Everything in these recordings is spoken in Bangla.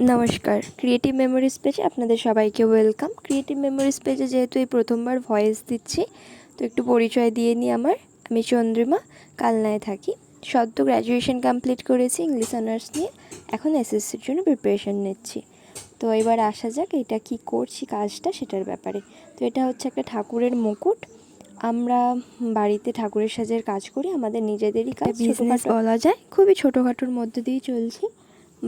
নমস্কার, ক্রিয়েটিভ মেমোরিজ পেজে আপনাদের সবাইকে ওয়েলকাম। ক্রিয়েটিভ মেমোরিজ পেজে যেহেতু এই প্রথমবার ভয়েস দিচ্ছি, তো একটু পরিচয় দিয়ে নিই আমি চন্দ্রিমা, কালনায় থাকি। সদ্য গ্র্যাজুয়েশন কমপ্লিট করেছি ইংলিশ অনার্স নিয়ে, এখন এসএসসির জন্য প্রিপারেশান নিচ্ছি। তো এবার আসা যাক এটা কি করছি কাজটা সেটার ব্যাপারে। তো এটা হচ্ছে একটা ঠাকুরের মুকুট। আমরা বাড়িতে ঠাকুরের সাজের কাজ করি, আমাদের নিজেদেরই কাজ, বিজনেস বলা যায়, খুবই ছোটোখাটোর মধ্যে দিয়েই চলছে।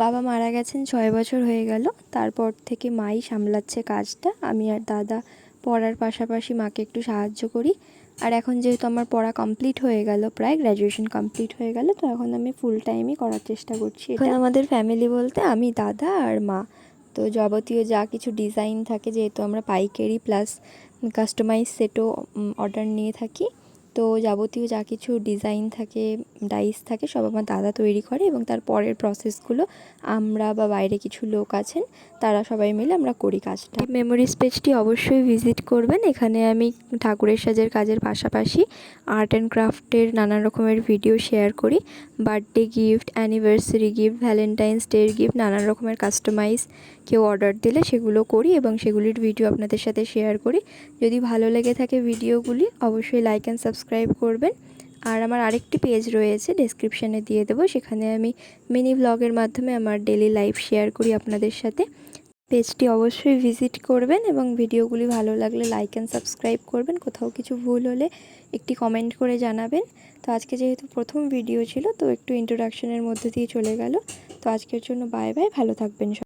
বাবা মারা গেছেন 6 বছর হয়ে গেল, তারপর থেকে মাই সামলাচ্ছে কাজটা। আমি আর দাদা পড়ার পাশাপাশি মাকে একটু সাহায্য করি। আর এখন যেহেতু আমার পড়া কমপ্লিট হয়ে গেল, প্রায় গ্র্যাজুয়েশন কমপ্লিট হয়ে গেল, তো এখন আমি ফুল টাইমই করার চেষ্টা করছি। এখন আমাদের ফ্যামিলি বলতে আমি, দাদা আর মা। তো যাবতীয় যা কিছু ডিজাইন থাকে, যেহেতু আমরা পাইকারি প্লাস কাস্টমাইজ সেটও অর্ডার নিয়ে থাকি, তো যাবতীয় যা কিছু ডিজাইন থাকে, ডাইস থাকে, সব আমার দাদা তৈরি করে এবং তার পরের প্রসেসগুলো আমরা বা বাইরে কিছু লোক আছেন তারা সবাই মিলে আমরা করি কাজটা। মেমোরিজ পেজটি অবশ্যই ভিজিট করবেন। এখানে আমি ঠাকুরের সাজের কাজের পাশাপাশি আর্ট অ্যান্ড ক্রাফটের নানা রকমের ভিডিও শেয়ার করি। Birthday gift, anniversary gift, Valentine's ডের গিফট, নানা রকমের কাস্টমাইজ কেউ অর্ডার দিলে সেগুলো করি এবং সেগুলির ভিডিও আপনাদের সাথে শেয়ার করি। যদি ভালো লেগে থাকে ভিডিওগুলি, অবশ্যই লাইক অ্যান্ড সাবস্ক্রাইব করবেন। আর আমার আরেকটি পেজ রয়েছে, ডেসক্রিপশানে দিয়ে দেবো, সেখানে আমি মিনি ভ্লগের মাধ্যমে আমার ডেলি লাইফ শেয়ার করি আপনাদের সাথে। পেজটি অবশ্যই ভিজিট করবেন এবং ভিডিওগুলি ভালো লাগলে লাইক অ্যান্ড সাবস্ক্রাইব করবেন। কোথাও কিছু ভুল হলে একটি কমেন্ট করে জানাবেন। তো আজকে যেহেতু প্রথম ভিডিও ছিল, তো একটু ইন্ট্রোডাকশনের মধ্যে দিয়ে চলে গেল। তো আজকের জন্য বাই বাই, ভালো থাকবেন।